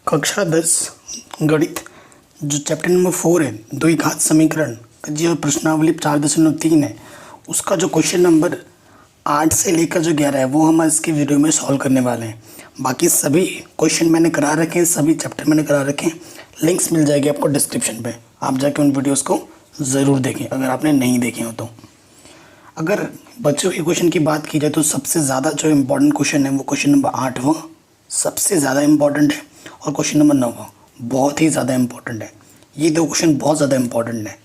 कक्षा 10 गणित जो चैप्टर नंबर 4 है, द्विघात समीकरण का जो प्रश्नावली 4.3 है, उसका जो क्वेश्चन नंबर 8 से लेकर जो 11 है वो हम इसके वीडियो में सॉल्व करने वाले हैं। बाकी सभी क्वेश्चन मैंने करा रखे हैं, सभी चैप्टर मैंने करा रखे हैं। लिंक्स मिल जाएगी आपको डिस्क्रिप्शन पे, आप जाके उन वीडियोज़ को ज़रूर देखें अगर आपने नहीं देखे हो तो। अगर बच्चों के क्वेश्चन की बात की जाए तो सबसे ज़्यादा जो इम्पोर्टेंट क्वेश्चन है वो क्वेश्चन नंबर 8वां सबसे ज़्यादा इम्पोर्टेंट है, और क्वेश्चन नंबर 9वां बहुत ही ज़्यादा इम्पोर्टेंट है। ये दो क्वेश्चन बहुत ज़्यादा इम्पोर्टेंट है,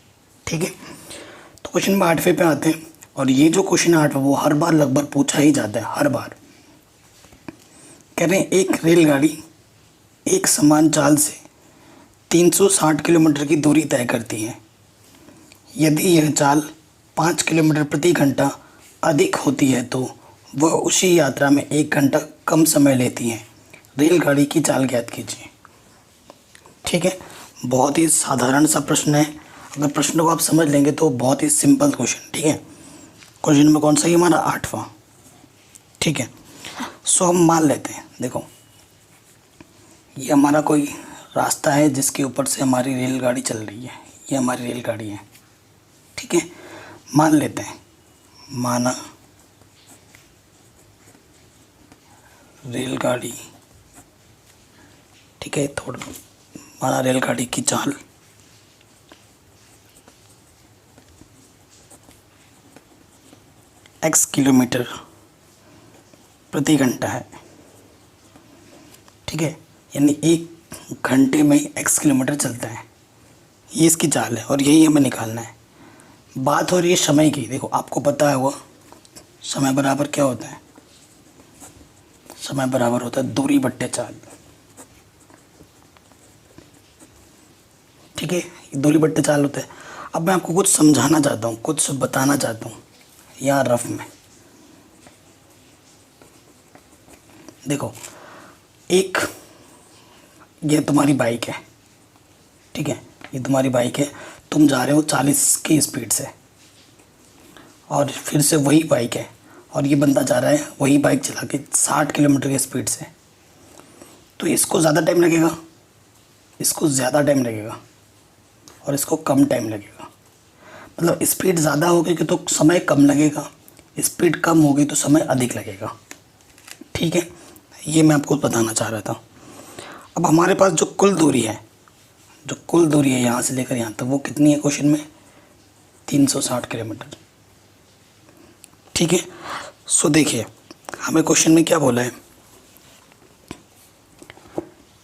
ठीक है। तो क्वेश्चन नंबर 8वें पे आते हैं, और ये जो क्वेश्चन 8 है वो हर बार लगभग पूछा ही जाता है, हर बार। कह रहे हैं एक रेलगाड़ी एक समान चाल से 360 किलोमीटर की दूरी तय करती है। यदि यह चाल 5 किलोमीटर प्रति घंटा अधिक होती है तो वह उसी यात्रा में 1 घंटा कम समय लेती है। रेलगाड़ी की चाल ज्ञात कीजिए। ठीक है, बहुत ही साधारण सा प्रश्न है। अगर प्रश्न को आप समझ लेंगे तो बहुत ही सिंपल क्वेश्चन, ठीक है। क्वेश्चन में कौन सा ही हमारा 8वां, ठीक है। सो हम मान लेते हैं, देखो ये हमारा कोई रास्ता है जिसके ऊपर से हमारी रेलगाड़ी चल रही है, ये हमारी रेलगाड़ी है, ठीक है। मान लेते हैं, माना रेलगाड़ी, ठीक है, थोड़ा माना रेलगाड़ी की चाल x किलोमीटर प्रति घंटा है, ठीक है। यानी 1 घंटे में x किलोमीटर चलता है, ये इसकी चाल है और यही हमें निकालना है। बात हो रही है समय की। देखो आपको पता है वो समय बराबर क्या होता है, समय बराबर होता है दूरी बट्टे चाल, ठीक है। दूरी बट्टे चाल होता है। अब मैं आपको कुछ समझाना चाहता हूँ, कुछ बताना चाहता हूँ यहाँ रफ में। देखो एक ये तुम्हारी बाइक है, ठीक है, ये तुम्हारी बाइक है, तुम जा रहे हो 40 की स्पीड से, और फिर से वही बाइक है और ये बंदा जा रहा है वही बाइक चला के 60 किलोमीटर की स्पीड से। तो इसको ज़्यादा टाइम लगेगा, इसको ज़्यादा टाइम लगेगा और इसको कम टाइम लगेगा। मतलब स्पीड ज़्यादा होगी तो समय कम लगेगा, स्पीड कम होगी तो समय अधिक लगेगा, ठीक है। ये मैं आपको बताना चाह रहा था। अब हमारे पास जो कुल दूरी है, जो कुल दूरी है यहाँ से लेकर यहाँ तक, वो कितनी है क्वेश्चन में, 360 किलोमीटर, ठीक है। सो देखिए हमें क्वेश्चन में क्या बोला है,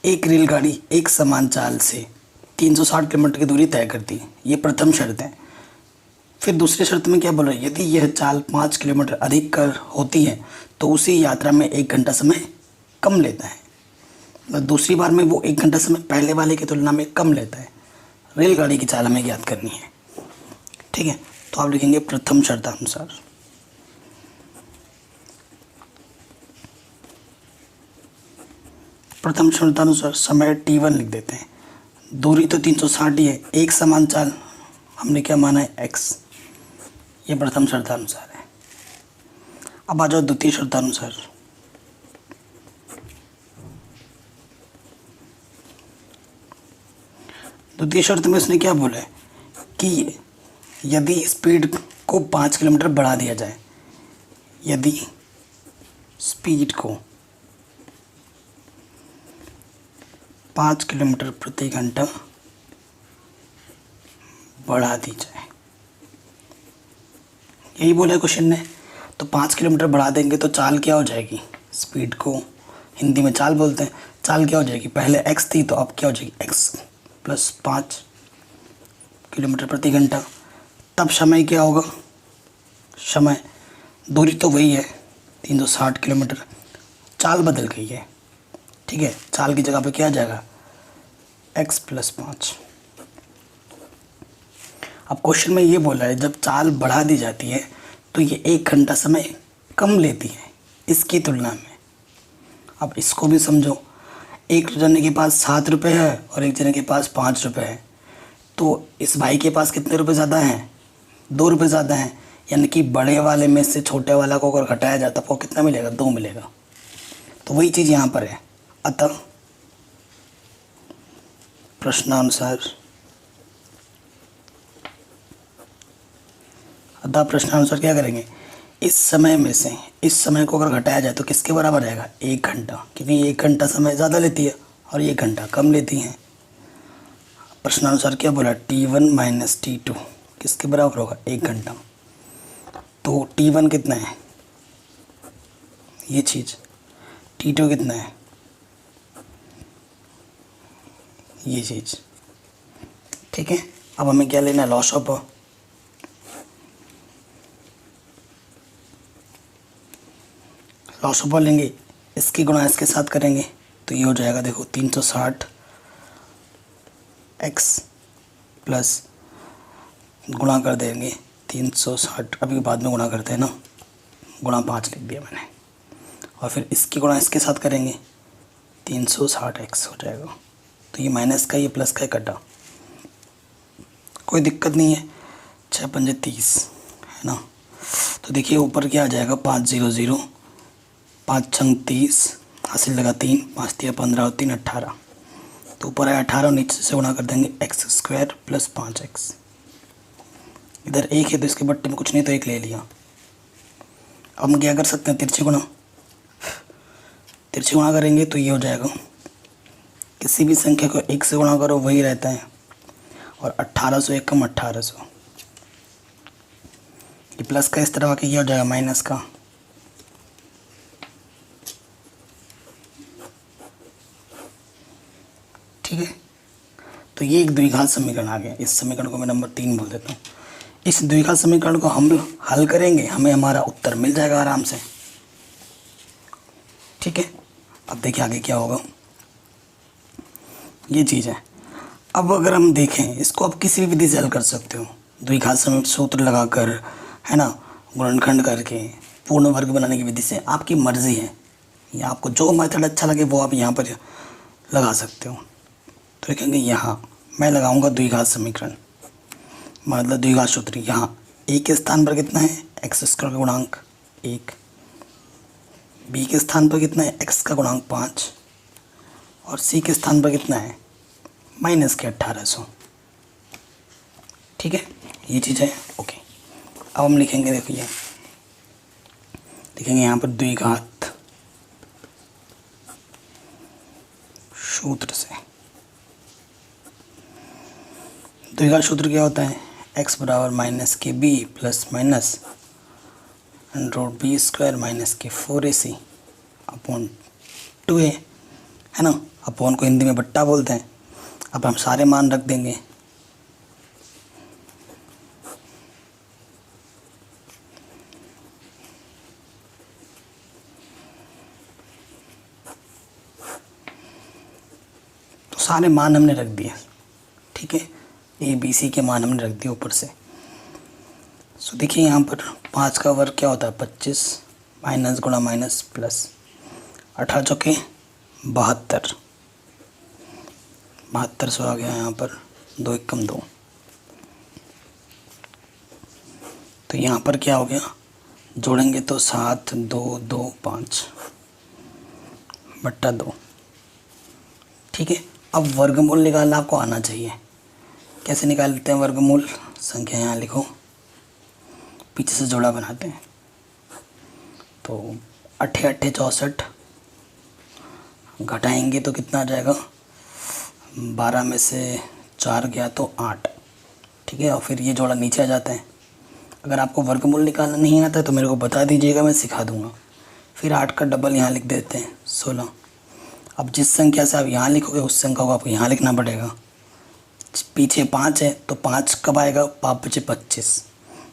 एक रेलगाड़ी एक समान चाल से 360 किलोमीटर की दूरी तय करती है, ये प्रथम शर्त है। फिर दूसरी शर्त में क्या बोला है, यदि यह चाल 5 किलोमीटर अधिक कर होती है तो उसी यात्रा में 1 घंटा समय कम लेता है। मतलब दूसरी बार में वो 1 घंटा समय पहले वाले की तुलना में कम लेता है। रेलगाड़ी की चाल हमें ज्ञात करनी है, ठीक है। तो आप लिखेंगे प्रथम शर्तानुसार, प्रथम शर्तानुसार समय t1 लिख देते हैं। दूरी तो 360 ही है, एक समान चाल हमने क्या माना है x, ये प्रथम शर्तानुसार है। अब आ जाओ द्वितीय शर्तानुसार। द्वितीय शर्त में उसने क्या बोला है कि यदि स्पीड को 5 किलोमीटर बढ़ा दिया जाए, यदि स्पीड को 5 किलोमीटर प्रति घंटा बढ़ा दी जाए, यही बोला है क्वेश्चन ने। तो 5 किलोमीटर बढ़ा देंगे तो चाल क्या हो जाएगी, स्पीड को हिंदी में चाल बोलते हैं, चाल क्या हो जाएगी, पहले x थी तो अब क्या हो जाएगी x प्लस 5 किलोमीटर प्रति घंटा। तब समय क्या होगा, समय दूरी तो वही है 360 किलोमीटर, चाल बदल गई है, ठीक है। चाल की जगह पे क्या आ जाएगा, x प्लस 5। अब क्वेश्चन में ये बोला है जब चाल बढ़ा दी जाती है तो ये 1 घंटा समय कम लेती है इसकी तुलना में। अब इसको भी समझो, एक जने के पास 7 रुपये है और एक जने के पास 5 रुपये है, तो इस भाई के पास कितने रुपए ज़्यादा हैं, 2 रुपये ज़्यादा हैं। यानी कि बड़े वाले में से छोटे वाला को अगर घटाया जाता तो कितना मिलेगा, 2 मिलेगा। तो वही चीज़ यहाँ पर है। अतः प्रश्नानुसार अतः प्रश्नानुसार क्या करेंगे, इस समय में से इस समय को अगर घटाया जाए तो किसके बराबर रहेगा, 1 घंटा, क्योंकि 1 घंटा समय ज़्यादा लेती है और 1 घंटा कम लेती हैं। प्रश्नानुसार क्या बोला, T1 माइनस T2 किसके बराबर होगा, 1 घंटा। तो T1 कितना है, ये चीज़, T2 कितना है, ये चीज़, ठीक है। अब हमें क्या लेना है, लॉस ऑफ लेंगे, इसकी गुणा इसके साथ करेंगे तो ये हो जाएगा, देखो 360 x प्लस गुणा कर देंगे 360, अभी बाद में गुणा करते हैं ना, गुणा 5 लिख दिया मैंने, और फिर इसकी गुणा इसके साथ करेंगे 360x हो जाएगा। तो ये माइनस का, ये प्लस का कटा, कोई दिक्कत नहीं है, 6 पंजे 30 है ना। तो देखिए ऊपर क्या आ जाएगा, 500, 5 छंग 30, हासिल लगा 3, 5 तिया 15 और 3 18, तो ऊपर है 18 और नीचे से गुणा कर देंगे x² प्लस 5x। इधर 1 है तो इसके बट्टे में कुछ नहीं तो 1 ले लिया। अब हम क्या कर सकते हैं, तिरछी गुणा करेंगे तो ये हो जाएगा, किसी भी संख्या को 1 से गुणा करो वही रहता है, और 1800 1 कम 1800, ये प्लस का इस तरह का, ये हो जाएगा माइनस का, ठीक है। तो ये एक द्विघात समीकरण आ गया, इस समीकरण को मैं नंबर 3 बोल देता हूँ। इस द्विघात समीकरण को हम हल करेंगे, हमें हमारा उत्तर मिल जाएगा आराम से, ठीक है। अब देखिए आगे क्या होगा, ये चीज़ है। अब अगर हम देखें इसको, आप किसी भी विधि से हल कर सकते हो, द्विघात समीकरण सूत्र लगाकर, है ना, गुणनखंड करके, पूर्ण वर्ग बनाने की विधि से, आपकी मर्जी है, या आपको जो मेथड अच्छा लगे वो आप यहाँ पर लगा सकते हो। तो देखेंगे यहाँ मैं लगाऊंगा द्विघात समीकरण, मतलब द्विघात सूत्र। यहाँ ए के स्थान पर कितना है, x² का गुणांक 1, बी के स्थान पर कितना है, x का गुणांक 5, और सी के स्थान पर कितना है, माइनस के 1800, ठीक है, ये चीज़ है, ओके। अब हम लिखेंगे, देखिए लिखेंगे यहाँ पर द्विघात सूत्र से। द्विघात सूत्र क्या होता है, x बराबर माइनस के B plus minus √b² minus के 4ac अपॉन 2a, है ना। अपॉन को हिंदी में बट्टा बोलते हैं। अब हम सारे मान रख देंगे, तो सारे मान हमने रख दिए, ठीक है, ए बी सी के मान हमने रख दिए ऊपर से। सो देखिए यहाँ पर 5 का वर्ग क्या होता है, 25, माइनस गुणा माइनस प्लस, 18 चौके 72, 7200 आ गया यहाँ पर, 2 1 कम 2। तो यहाँ पर क्या हो गया, जोड़ेंगे तो 7 2 2 5 बट्टा 2, ठीक है। अब वर्गमूल निकालना आपको आना चाहिए। कैसे निकालते हैं वर्गमूल, संख्या यहाँ लिखो, पीछे से जोड़ा बनाते हैं। तो 8 8 64, घटाएंगे तो कितना आ जाएगा, 12 में से 4 गया तो 8, ठीक है। और फिर ये जोड़ा नीचे आ जाता है। अगर आपको वर्गमूल निकालना नहीं आता है तो मेरे को बता दीजिएगा, मैं सिखा दूंगा। फिर 8 का डबल यहाँ लिख देते हैं, 16। अब जिस संख्या से आप यहाँ लिखोगे उस संख्या को आपको यहाँ लिखना पड़ेगा। पीछे 5 है तो 5 कब आएगा, 5 बचे 25,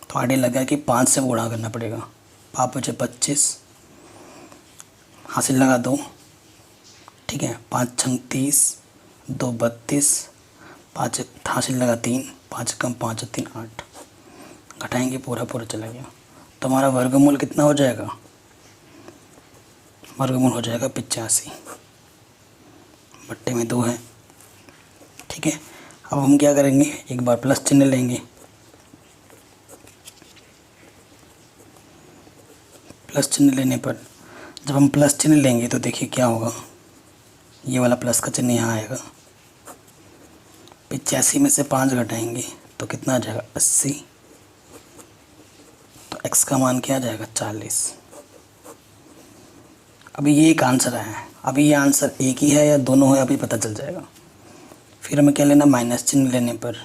तो आगे लगा कि 5 से गुणा करना पड़ेगा। 5 बचे 25, हासिल लगा 2, ठीक है, 5 छंग 30, 2 32, 5 हासिल लगा 3, 5 कम 5 3 8, घटाएंगे पूरा पूरा चला गया। तो हमारा वर्गमूल कितना हो जाएगा, वर्गमूल हो जाएगा 85, बट्टे में 2 है, ठीक है। अब हम क्या करेंगे, एक बार प्लस चिन्ह लेंगे, प्लस चिन्ह लेने पर, जब हम प्लस चिन्ह लेंगे तो देखिए क्या होगा, ये वाला प्लस का चिन्ह यहाँ आएगा, 85 में से 5 घटाएंगे तो कितना आ जाएगा 80। तो x का मान क्या आ जाएगा 40। अभी ये एक आंसर आया है, अभी ये आंसर एक ही है या दोनों है अभी पता चल जाएगा। फिर हमें क्या लेना, माइनस चिन्ह लेने पर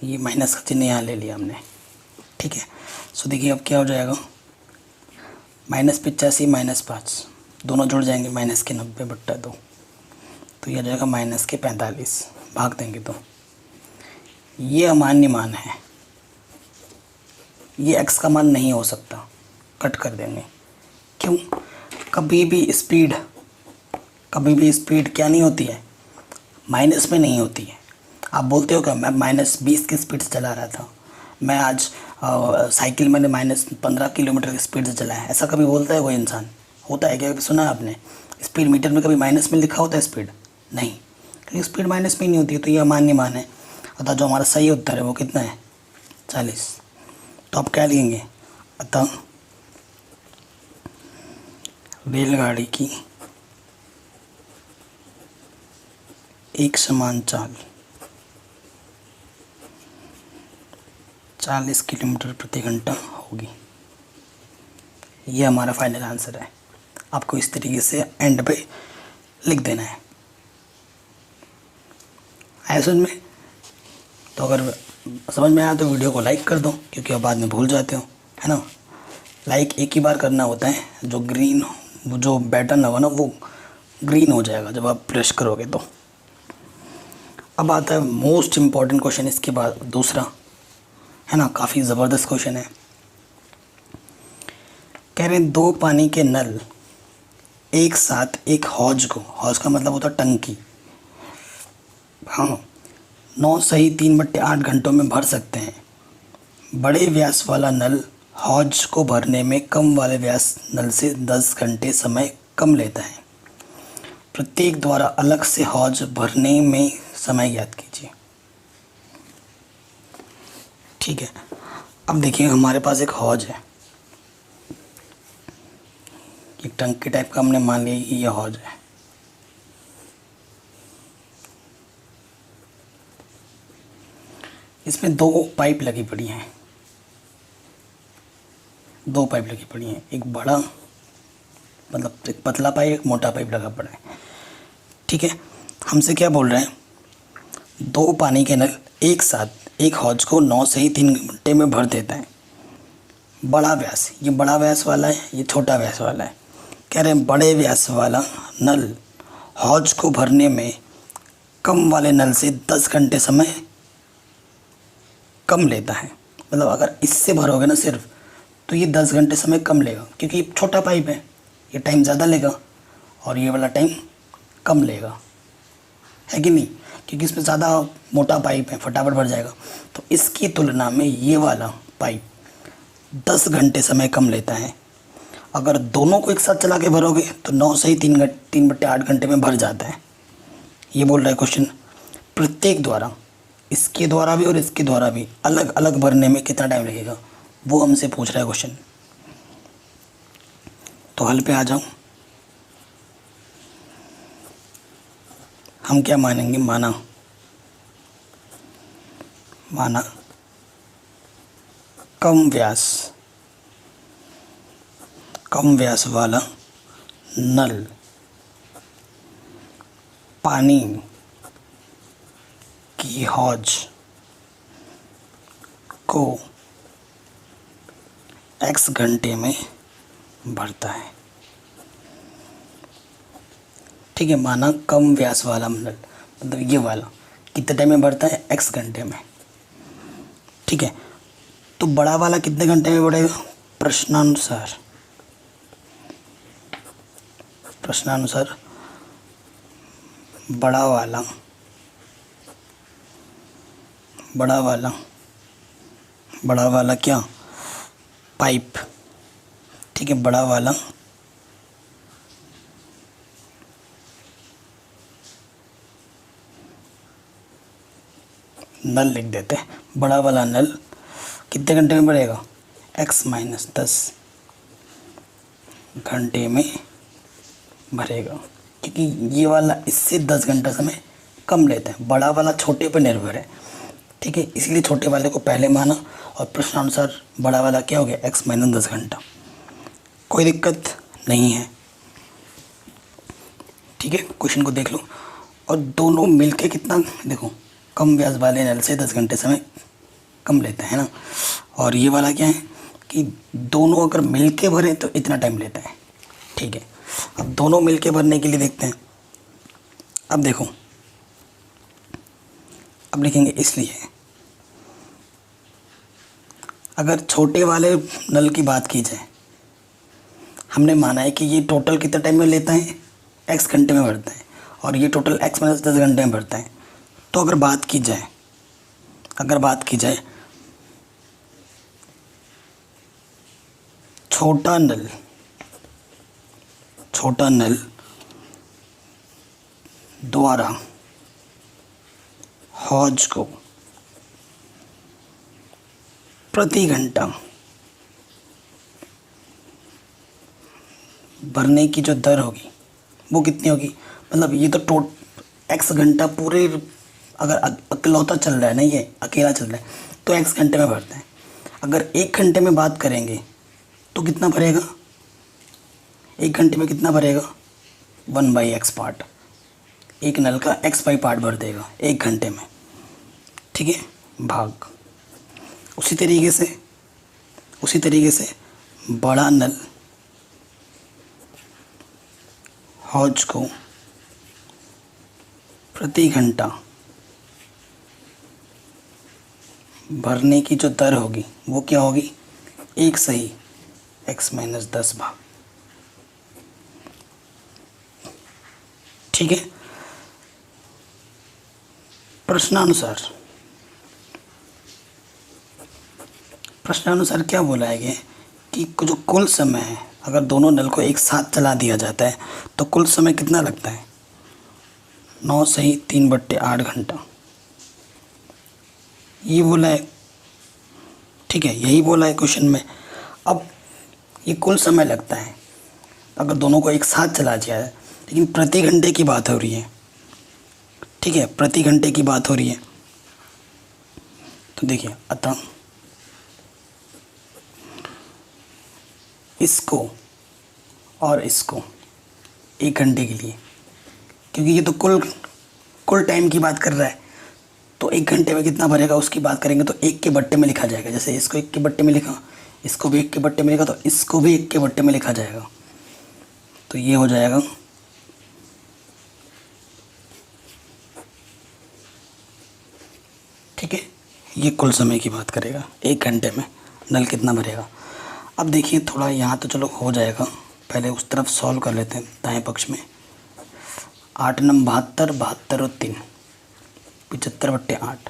ये माइनस का चिन्ह यहाँ ले लिया हमने, ठीक है। सो देखिए अब क्या हो जाएगा, -85 -5 दोनों जुड़ जाएंगे, -90/2, तो ये आ जाएगा -45, भाग देंगे तो ये अमान्य मान है, ये x का मान नहीं हो सकता, कट कर देंगे। क्यों, कभी भी स्पीड क्या नहीं होती है, माइनस में नहीं होती है। आप बोलते हो क्या, मैं -20 की स्पीड से चला रहा था, मैं आज साइकिल मैंने -15 किलोमीटर की स्पीड से चलाया, ऐसा कभी बोलता है कोई इंसान? होता है क्या, कभी सुना है आपने? स्पीड मीटर में कभी माइनस में लिखा होता है स्पीड? नहीं, क्योंकि स्पीड माइनस में ही नहीं होती है, तो ये अमान्य मान है। अतः जो हमारा सही उत्तर है वो कितना है, 40। तो आप क्या लिखेंगे, अतः रेलगाड़ी की एक समान चाल 40 किलोमीटर प्रति घंटा होगी। ये हमारा फाइनल आंसर है। आपको इस तरीके से एंड पे लिख देना है। आया समझ में? तो अगर समझ में आया तो वीडियो को लाइक कर दो, क्योंकि आप बाद में भूल जाते हो, है ना। लाइक एक ही बार करना होता है, जो बटन होगा ना वो ग्रीन हो जाएगा जब आप प्रेस करोगे तो। अब आता है मोस्ट इम्पॉर्टेंट क्वेश्चन, इसके बाद दूसरा, है ना, काफ़ी ज़बरदस्त क्वेश्चन है। कह रहे हैं 2 पानी के नल एक साथ एक हौज का मतलब होता है टंकी, हाँ, 9 सही 3/8 घंटों में भर सकते हैं। बड़े व्यास वाला नल हौज को भरने में कम वाले व्यास नल से 10 घंटे समय कम लेता है। प्रत्येक द्वारा अलग से हौज भरने में समय ज्ञात कीजिए। ठीक है, अब देखिए हमारे पास एक हौज है, एक टंकी टाइप का हमने मान लिया कि ये हौज है। इसमें 2 पाइप लगी पड़ी हैं, 2 पाइप लगी पड़ी हैं, एक बड़ा मतलब एक पतला पाइप, एक मोटा पाइप लगा पड़ा है। ठीक है, हमसे क्या बोल रहे हैं, 2 पानी के नल एक साथ एक हौज को 9 से ही 3 घंटे में भर देता है। बड़ा व्यास, ये बड़ा व्यास वाला है, ये छोटा व्यास वाला है। कह रहे हैं बड़े व्यास वाला नल हौज को भरने में कम वाले नल से 10 घंटे समय कम लेता है। मतलब अगर इससे भरोगे ना सिर्फ, तो ये 10 घंटे समय कम लेगा, क्योंकि ये छोटा पाइप है, ये टाइम ज़्यादा लेगा और ये वाला टाइम कम लेगा, है कि नहीं, क्योंकि इसमें ज़्यादा मोटा पाइप है, फटाफट भर जाएगा। तो इसकी तुलना में ये वाला पाइप 10 घंटे समय कम लेता है। अगर दोनों को एक साथ चला के भरोगे तो 9 से ही 3/8 घंटे में भर जाता है। ये बोल रहा है क्वेश्चन, प्रत्येक द्वारा, इसके द्वारा भी और इसके द्वारा भी अलग अलग भरने में कितना टाइम लगेगा, वो हमसे पूछ रहा है क्वेश्चन। तो हल पे आ जाऊं, हम क्या मानेंगे, माना कम व्यास वाला नल पानी की हौज को x घंटे में भरता है। ठीक है, माना कम व्यास वाला नल, मतलब ये वाला कितने टाइम में भरता है, x घंटे में। ठीक है, तो बड़ा वाला कितने घंटे में बढ़ेगा, प्रश्नानुसार बड़ा वाला क्या, पाइप। ठीक है, बड़ा वाला नल लिख देते हैं, बड़ा वाला नल कितने घंटे में बढ़ेगा, x - 10 घंटे में भरेगा, क्योंकि ये वाला इससे 10 घंटा समय कम लेता है, बड़ा वाला छोटे पर निर्भर है। ठीक है, इसलिए छोटे वाले को पहले माना और प्रश्नानुसार बड़ा वाला क्या हो गया, x माइनस 10 घंटा। कोई दिक्कत नहीं है। ठीक है, क्वेश्चन को देख लो। और दोनों मिलके कितना, देखो कम ब्याज वाले नल से 10 घंटे समय कम लेता है ना, और ये वाला क्या है कि दोनों अगर मिलके भरें तो इतना टाइम लेता है। ठीक है, अब दोनों मिलके भरने के लिए देखते हैं। अब देखो, अब लिखेंगे इसलिए अगर छोटे वाले नल की बात की जाए, हमने माना है कि ये टोटल कितना टाइम में लेता है, x घंटे में भरता है, और ये टोटल x माइनस 10 घंटे में भरता है। तो अगर बात की जाए छोटा नल द्वारा हौज को प्रति घंटा भरने की जो दर होगी वो कितनी होगी, मतलब ये तो x घंटा पूरे अगर अकेलौता चल रहा है ना, ये अकेला चल रहा है तो x घंटे में भरता है। अगर 1 घंटे में बात करेंगे तो कितना भरेगा, 1 घंटे में कितना भरेगा, 1/x पार्ट, एक नल का x बाई पार्ट भर देगा 1 घंटे में। ठीक है, भाग। उसी तरीके से बड़ा नल हौज को प्रति घंटा भरने की जो दर होगी वो क्या होगी, 1 सही x माइनस 10 भाग। ठीक है, प्रश्नानुसार क्या बोला है कि जो कुल समय है, अगर दोनों नल को एक साथ चला दिया जाता है तो कुल समय कितना लगता है, 9 सही 3/8 घंटा, ये बोला है। ठीक है, यही बोला है क्वेश्चन में। अब ये कुल समय लगता है अगर दोनों को एक साथ चला जाए, लेकिन प्रति घंटे की बात हो रही है। ठीक है, प्रति घंटे की बात हो रही है। तो देखिए, अतः इसको और इसको 1 घंटे के लिए, क्योंकि ये तो कुल टाइम की बात कर रहा है, तो 1 घंटे में कितना भरेगा उसकी बात करेंगे तो 1 के बट्टे में लिखा जाएगा। जैसे इसको 1 के बट्टे में लिखा, इसको भी 1 के बट्टे में लिखा, तो इसको भी 1 के बट्टे में लिखा जाएगा। तो ये हो जाएगा ठीक है, ये कुल समय की बात करेगा, 1 घंटे में नल कितना भरेगा। अब देखिए, थोड़ा यहाँ तो चलो हो जाएगा, पहले उस तरफ सॉल्व कर लेते हैं दाएं पक्ष में। 8 नम 72, 72 और 3 75/8,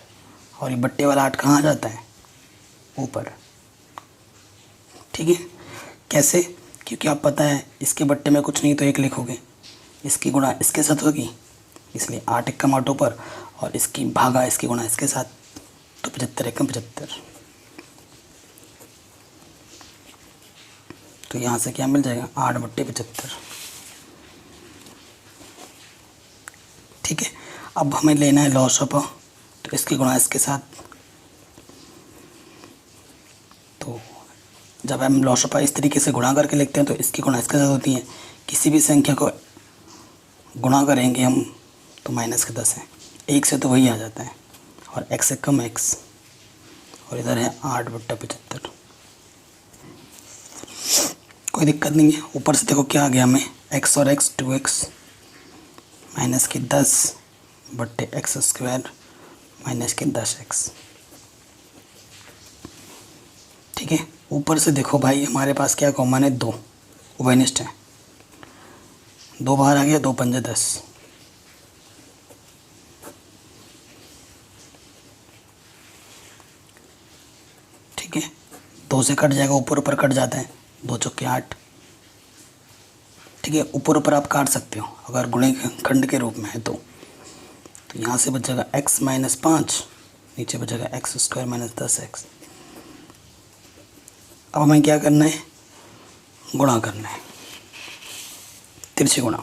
और ये बट्टे वाला 8 कहाँ जाता है, ऊपर। ठीक है, कैसे, क्योंकि आप पता है इसके बट्टे में कुछ नहीं तो 1 लिखोगे, इसकी गुणा इसके साथ होगी, इसलिए 8 1 8 ऊपर, और इसकी भागा इसकी गुणा इसके साथ, तो 75 1 75। तो यहाँ से क्या मिल जाएगा, 8/75। ठीक है, अब हमें लेना है लॉस ऑफ, तो इसकी गुणा इसके साथ। तो जब हम लॉस ऑफ इस तरीके से गुणा करके लिखते हैं तो इसकी गुणा इसके साथ होती है। किसी भी संख्या को गुणा करेंगे हम तो माइनस के 10 है, 1 से तो वही आ जाता है, और x से कम x, और इधर है 8/75। कोई दिक्कत नहीं है। ऊपर से देखो क्या आ गया हमें, x और x 2x माइनस के 10/x² माइनस के 10x। ठीक है, ऊपर से देखो भाई हमारे पास क्या कॉमन है, 2 उभयनिष्ठ है, 2 बाहर आ गया, 2 पंजे 10। ठीक है, 2 से कट जाएगा, ऊपर ऊपर कट जाता है, 2 चौके 8। ठीक है, ऊपर ऊपर आप काट सकते हो अगर गुणे खंड के रूप में है तो यहाँ से बचेगा x माइनस 5, नीचे बचेगा x² माइनस 10x। अब हमें क्या करना है, गुणा करना है। तिरछे गुणा,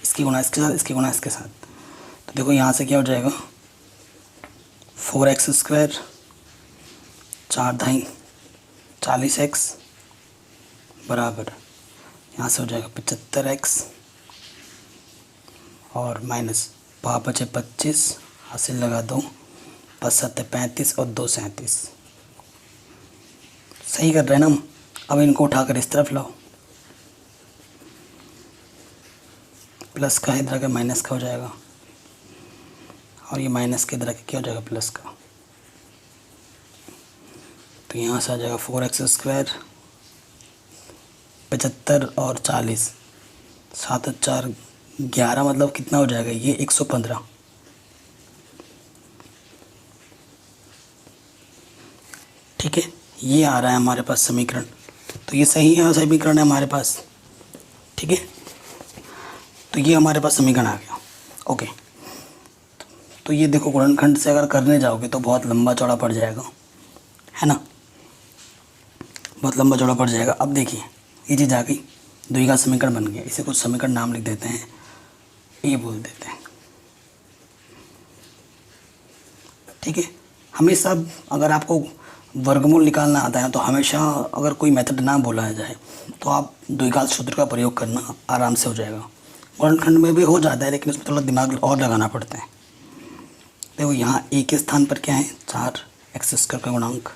इसकी गुणा इसके साथ, इसकी गुणा इसके साथ। तो देखो यहाँ से क्या हो जाएगा, 4x², 4×2 40x बराबर, यहाँ से हो जाएगा 75x और माइनस 5 बचे 25, हासिल लगा दो, 5 7 35 और 2 37। सही कर रहे हैं ना हम। अब इनको उठाकर इस तरफ लाओ, प्लस का इधर का माइनस का हो जाएगा और ये माइनस के इधर का क्या हो जाएगा, प्लस का। तो यहाँ से आ जाएगा 4x², 75 और 40, 7 और 4 11, मतलब कितना हो जाएगा ये 115। ठीक है, ये आ रहा है हमारे पास समीकरण। तो ये सही है, समीकरण है हमारे पास। ठीक है, तो ये हमारे पास समीकरण आ गया। ओके, तो ये देखो गुणनखंड से अगर करने जाओगे तो बहुत लंबा चौड़ा पड़ जाएगा, है ना, बहुत लंबा चौड़ा पड़ जाएगा। अब देखिए ये चीज़ आ गई, द्विघात समीकरण बन गया। इसे कुछ समीकरण नाम लिख देते हैं, ए बोल देते हैं। ठीक है, हमेशा अगर आपको वर्गमूल निकालना आता है तो हमेशा अगर कोई मेथड ना बोला जाए तो आप द्विघात सूत्र का प्रयोग करना आराम से हो जाएगा। गुणनखंड में भी हो जाता है लेकिन उसमें थोड़ा दिमाग और लगाना पड़ता है। देखो यहाँ ए के स्थान पर क्या है, 4x² का गुणांक,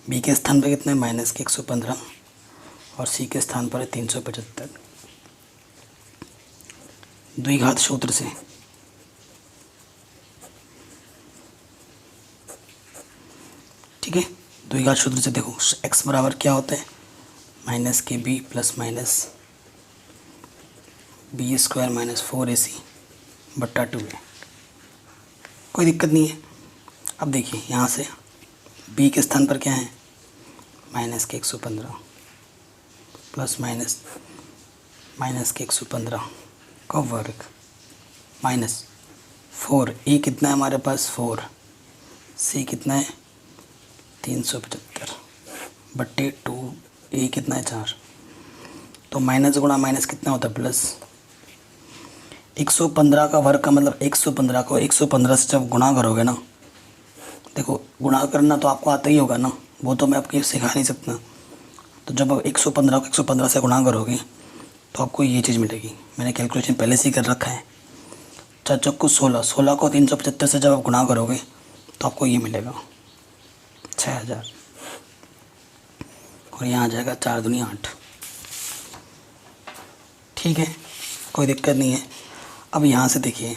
बी के स्थान पर कितना है, माइनस के 115 और सी के स्थान पर है 375। द्विघात सूत्र से ठीक है, द्विघात सूत्र से देखो x बराबर क्या होता है, माइनस के B plus minus b² minus 4ac बट्टा 2 है। कोई दिक्कत नहीं है। अब देखिए यहाँ से b के स्थान पर क्या है, माइनस के 115 प्लस माइनस के 115 का वर्ग माइनस 4, ए कितना है हमारे पास 4, सी कितना है 375 बट्टे 2, ए कितना है 4। तो माइनस गुणा माइनस कितना होता है, प्लस। 115 का वर्ग का मतलब 115 को 115 से जब गुणा करोगे ना, देखो गुणा करना तो आपको आता ही होगा ना, वो तो मैं आपको सिखा नहीं सकता। तो जब 115 को 115 से गुणा करोगे तो आपको ये चीज़ मिलेगी। मैंने कैलकुलेशन पहले से ही कर रखा है। 4 चौको 16, 16 को 375 से जब आप गुणा करोगे तो आपको ये मिलेगा 6000 और यहाँ आ जाएगा 4 दूनी 8। ठीक है, कोई दिक्कत नहीं है। अब यहाँ से देखिए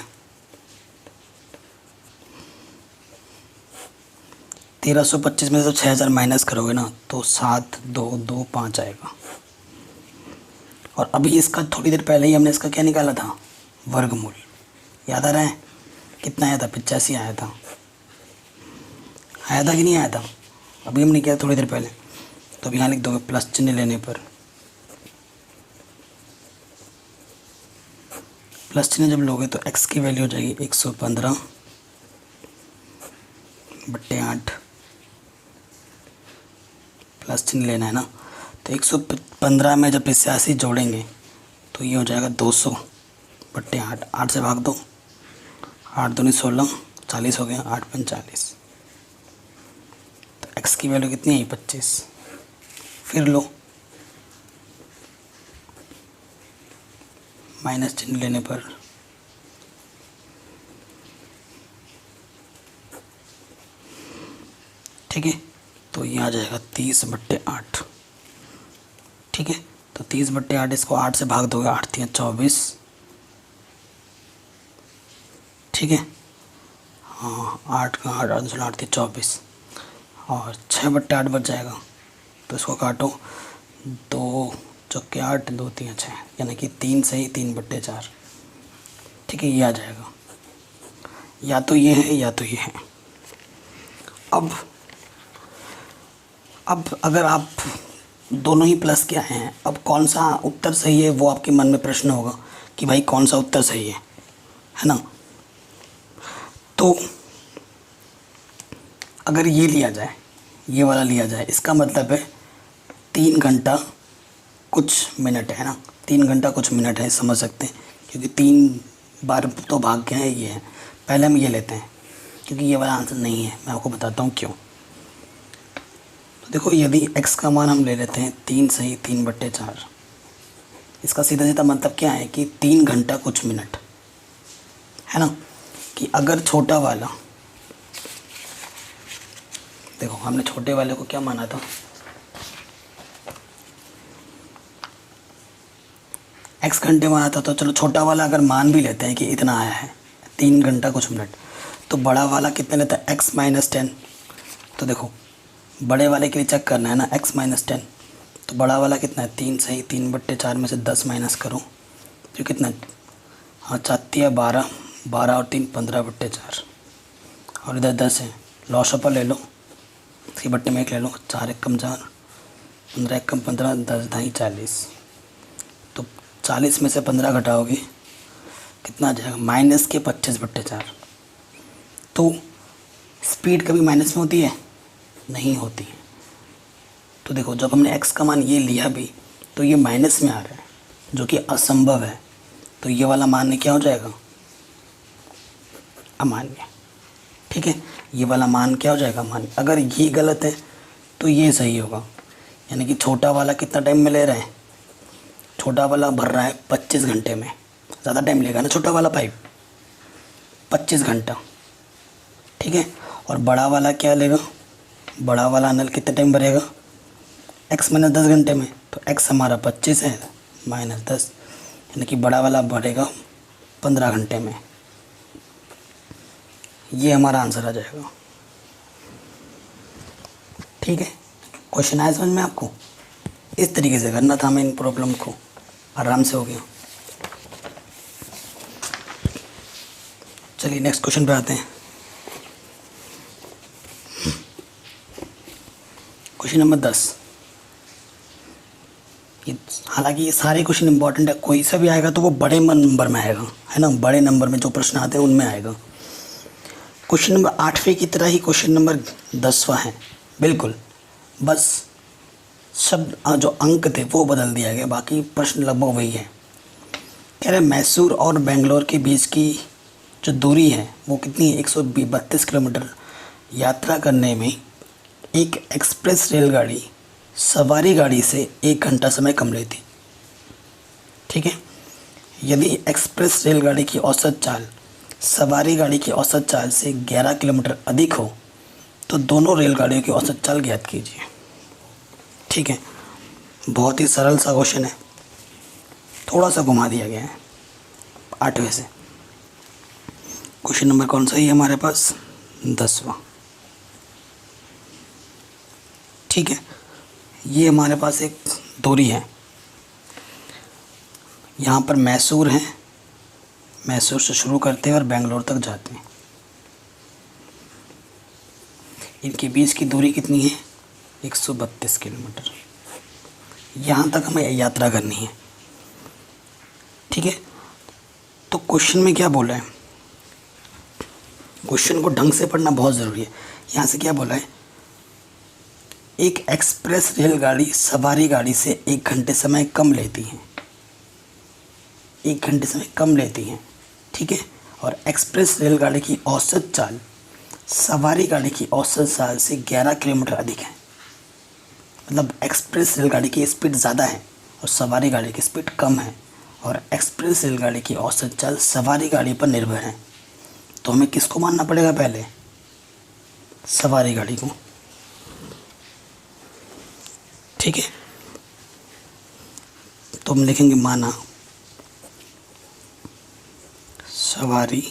1325 में से 6000 माइनस करोगे ना तो 7225 आएगा। और अभी इसका थोड़ी देर पहले ही हमने इसका क्या निकाला था, वर्गमूल। याद आ रहा है कितना आया था, 85 आया था। आया था कि नहीं आया था, अभी हमने किया थोड़ी देर पहले। तो अब यहाँ लिख दोगे प्लस चिन्ह लेने पर, प्लस चिन्ह जब लोगे तो x की वैल्यू हो जाएगी 115 बट्टे 8, प्लस चिन्ह लेना है ना। तो 115 में जब 85 जोड़ेंगे तो ये हो जाएगा 200 बट्टे 8, 8 से भाग दो, 8 दूनी 16, 40 हो गया, 8 पंच 40। तो x की वैल्यू कितनी है 25। फिर लो माइनस चिन्ह लेने पर ठीक है, तो ये आ जाएगा 30 बट्टे 8। ठीक है, तो 30 बट्टे 8, इसको 8 से भाग दोगे, 8 3 24। ठीक है, हाँ 8 का 8 8 8 24 और 6 बट्टे 8 बच जाएगा। तो इसको काटो, 2 चौके 8, 2 3 6, यानी कि 3 सही 3 बट्टे 4। ठीक है, ये आ जाएगा, या तो ये है या तो ये है। अब अगर आप दोनों ही प्लस के आए हैं, अब कौन सा उत्तर सही है वो आपके मन में प्रश्न होगा कि भाई कौन सा उत्तर सही है ना। तो अगर ये लिया जाए, ये वाला लिया जाए, इसका मतलब है 3 घंटा कुछ मिनट है ना, 3 घंटा कुछ मिनट है, समझ सकते हैं, क्योंकि 3 बार तो भाग गया है ये है। पहले हम ये लेते हैं, क्योंकि ये वाला आंसर नहीं है, मैं आपको बताता हूँ क्यों। तो देखो, यदि x का मान हम ले लेते हैं 3 सही 3/4, इसका सीधा सीधा मतलब क्या है कि 3 घंटा कुछ मिनट है ना। कि अगर छोटा वाला, देखो हमने छोटे वाले को क्या माना था, x घंटे माना था, तो चलो छोटा वाला अगर मान भी लेते हैं कि इतना आया है 3 घंटा कुछ मिनट, तो बड़ा वाला कितने लेता है x - 10। तो देखो बड़े वाले के लिए चेक करना है ना, x - 10, तो बड़ा वाला कितना है 3 सही 3/4 में से 10 माइनस करो तो कितना है, हाँ 4 × 12, 12 और 3 15/4, और इधर 10 है, लॉसअपर ले लो, इसके बट्टे में 1 ले लो, 4 × 4, 15 × 15, 10 ढाई 40, तो 40 में से 15 घटाओगे कितना आ जाएगा -25/4। तो स्पीड कभी माइनस में होती है, नहीं होती है। तो देखो जब हमने x का मान ये लिया भी, तो ये माइनस में आ रहा है, जो कि असंभव है, तो ये वाला मान क्या हो जाएगा, अमान्य। ठीक है, ये वाला मान क्या हो जाएगा, अमान्य। अगर ये गलत है तो ये सही होगा, यानी कि छोटा वाला कितना टाइम में ले रहा है, छोटा वाला भर रहा है 25 घंटे में, ज़्यादा टाइम लेगा ना छोटा वाला पाइप, 25 घंटा। ठीक है, और बड़ा वाला क्या लेगा, बड़ा वाला नल कितने टाइम भरेगा, x - 10 घंटे में, तो x हमारा 25 है -10, यानी कि बड़ा वाला भरेगा 15 घंटे में। ये हमारा आंसर आ जाएगा। ठीक है, क्वेश्चन आया समझ में आपको, इस तरीके से करना था हमें इन प्रॉब्लम को, आराम से हो गया। चलिए नेक्स्ट क्वेश्चन पे आते हैं। Question number 10। हालांकि ये सारे क्वेश्चन इंपॉर्टेंट है, कोई सा भी आएगा तो वो बड़े नंबर में आएगा, है ना, बड़े नंबर में जो प्रश्न आते हैं उनमें आएगा। क्वेश्चन नंबर 8वें की तरह ही क्वेश्चन नंबर 10वां है, बिल्कुल, बस शब्द जो अंक थे वो बदल दिया गया, बाकी प्रश्न लगभग वही है। कह रहे मैसूर और बेंगलोर के बीच की जो दूरी है वो कितनी है, 132 किलोमीटर। यात्रा करने में एक एक्सप्रेस रेलगाड़ी सवारी गाड़ी से 1 घंटा समय कम लेती। ठीक है, यदि एक्सप्रेस रेलगाड़ी की औसत चाल सवारी गाड़ी की औसत चाल से 11 किलोमीटर अधिक हो तो दोनों रेलगाड़ियों की औसत चाल ज्ञात कीजिए। ठीक है, बहुत ही सरल सा क्वेश्चन है, थोड़ा सा घुमा दिया गया है 8वें से। क्वेश्चन नंबर कौन सा है हमारे पास, 10वां। ठीक है, ये हमारे पास एक दूरी है, यहाँ पर मैसूर है, मैसूर से शुरू करते हैं और बेंगलोर तक जाते हैं। इनके बीच की दूरी कितनी है, 132 किलोमीटर। यहाँ तक हमें यात्रा करनी है। ठीक है, तो क्वेश्चन में क्या बोला है, क्वेश्चन को ढंग से पढ़ना बहुत ज़रूरी है। यहाँ से क्या बोला है, एक एक्सप्रेस रेलगाड़ी सवारी गाड़ी से 1 घंटे समय कम लेती है, 1 घंटे समय कम लेती है। ठीक है, और एक्सप्रेस रेलगाड़ी की औसत चाल सवारी गाड़ी की औसत चाल से 11 किलोमीटर अधिक है। मतलब एक्सप्रेस रेलगाड़ी की स्पीड ज़्यादा है और सवारी गाड़ी की स्पीड कम है, और एक्सप्रेस रेलगाड़ी की औसत चाल सवारी गाड़ी पर निर्भर है। तो हमें किसको मानना पड़ेगा, पहले सवारी गाड़ी को। ठीक है, तो हम लिखेंगे माना सवारी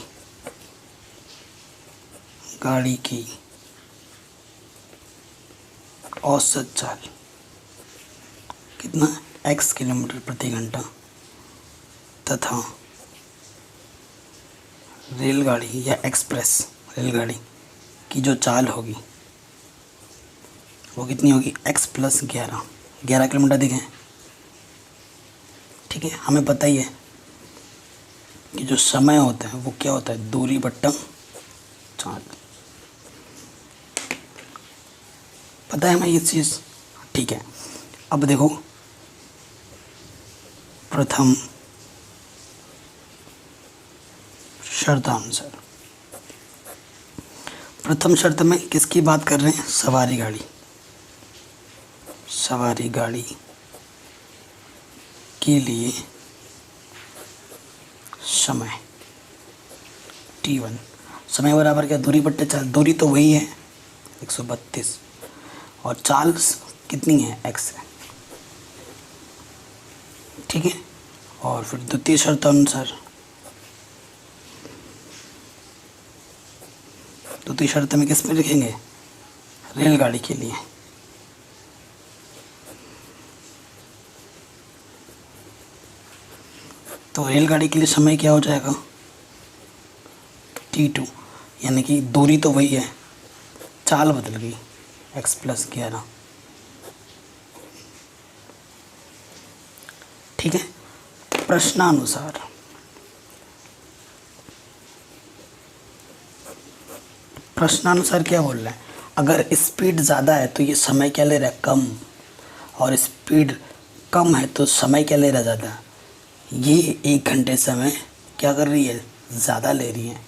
गाड़ी की औसत चाल कितना, x किलोमीटर प्रति घंटा, तथा रेलगाड़ी या एक्सप्रेस रेलगाड़ी की जो चाल होगी वो कितनी होगी, x + 11, 11 किलोमीटर अधिक है। ठीक है, हमें पता ही है कि जो समय होता है वो क्या होता है, दूरी बट्टा चाल, पता है हमें ये चीज़। ठीक है, अब देखो प्रथम शर्तानुसार। प्रथम शर्त में किसकी बात कर रहे हैं? सवारी गाड़ी। सवारी गाड़ी के लिए समय t1, समय बराबर क्या? दूरी बट्टे चाल, दूरी तो वही है 132 और चाल कितनी है? x है, ठीक है। और फिर द्वितीय शर्त अनुसार, द्वितीय शर्त में किस में लिखेंगे? रेलगाड़ी के लिए। तो रेलगाड़ी के लिए समय क्या हो जाएगा? t2, यानी कि दूरी तो वही है, चाल बदल गई, x + 11, ठीक है। प्रश्नानुसार, प्रश्नानुसार क्या बोल रहा है? अगर स्पीड ज़्यादा है तो ये समय क्या ले रहा है? कम। और स्पीड कम है तो समय क्या ले रहा है? ज़्यादा। ये 1 घंटे समय क्या कर रही है? ज़्यादा ले रही है।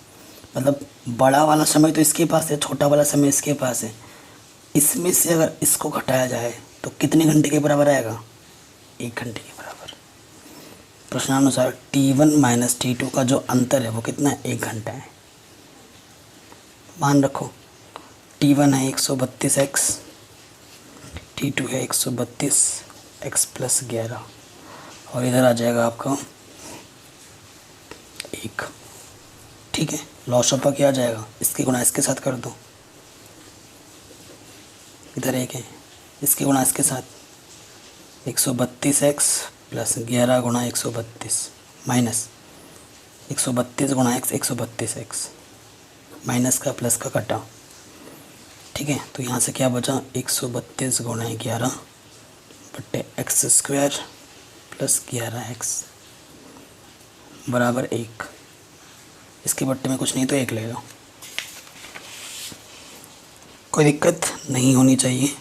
मतलब बड़ा वाला समय तो इसके पास है, छोटा वाला समय इसके पास है। इसमें से अगर इसको घटाया जाए तो कितने घंटे के बराबर आएगा? 1 घंटे के बराबर। प्रश्नानुसार t1 - t2 का जो अंतर है वो कितना है? 1 घंटा है। मान रखो t1 है 132x, t2 है 132x + 11 और इधर आ जाएगा आपका 1, ठीक है। लॉस ऑफ क्या आ जाएगा? इसके गुणा इसके साथ कर दो, इधर 1 है, इसके गुणा इसके साथ 132x + 11 गुणा 132 माइनस 132 गुणा x 132x, माइनस का प्लस का कटा, ठीक है। तो यहाँ से क्या बचा? 132 गुणा 11 बट्टे x² + 11x बराबर 1। इसके बट्टे में कुछ नहीं तो 1 ले लो, कोई दिक्कत नहीं होनी चाहिए।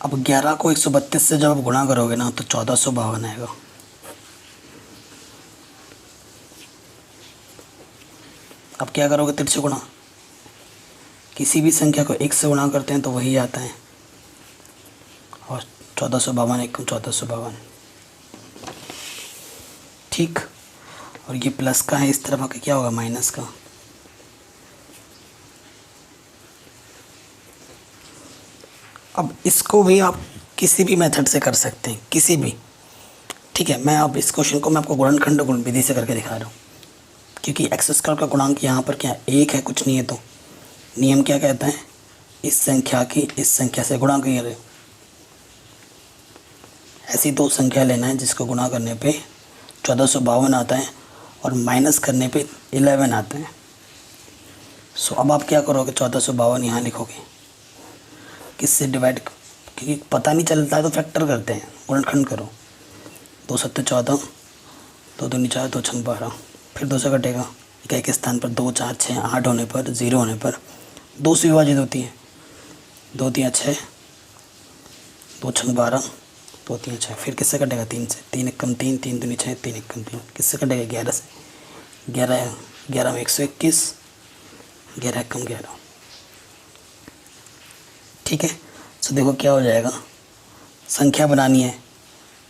अब 11 को 132 से जब आप गुणा करोगे ना तो 1452 आएगा। अब क्या करोगे? 3 से गुणा, किसी भी संख्या को 1 से गुणा करते हैं तो वही आता है, और 1452 1 1452, ठीक। और ये प्लस का है, इस तरफ आके क्या होगा? माइनस का। अब इसको भी आप किसी भी मेथड से कर सकते हैं, किसी भी, ठीक है। मैं अब इस क्वेश्चन को मैं आपको गुणनखंड गुण विधि से करके दिखा रहा हूँ, क्योंकि x² का गुणांक यहाँ पर क्या है? 1 है, कुछ नहीं है। तो नियम क्या कहता है? इस संख्या की इस संख्या से गुणा करिए। ऐसी 2 संख्या लेना है जिसको गुणा करने पे 1452 आता है और माइनस करने पे 11 आता है। सो अब आप क्या करोगे? 1452 यहाँ लिखोगे, किससे डिवाइड, क्योंकि पता नहीं चलता है तो फैक्टर करते हैं, गुणनखंड करो। 2 × 7 = 14, 2 × 2 = 4, 2 × 6 = 12, फिर 2 से कटेगा, इकाई के स्थान पर 2 4 6 8 होने पर 0 होने पर 2 से विभाजित होती है, 2 3 6, 2 6 12, 2 3 6, फिर किससे कटेगा? 3 से, 3 × 3, 3 दूनी 6, 3 × 3, किससे कटेगा? 11 से, 11 में 121, 11 × 11, ठीक है। तो देखो क्या हो जाएगा? संख्या बनानी है,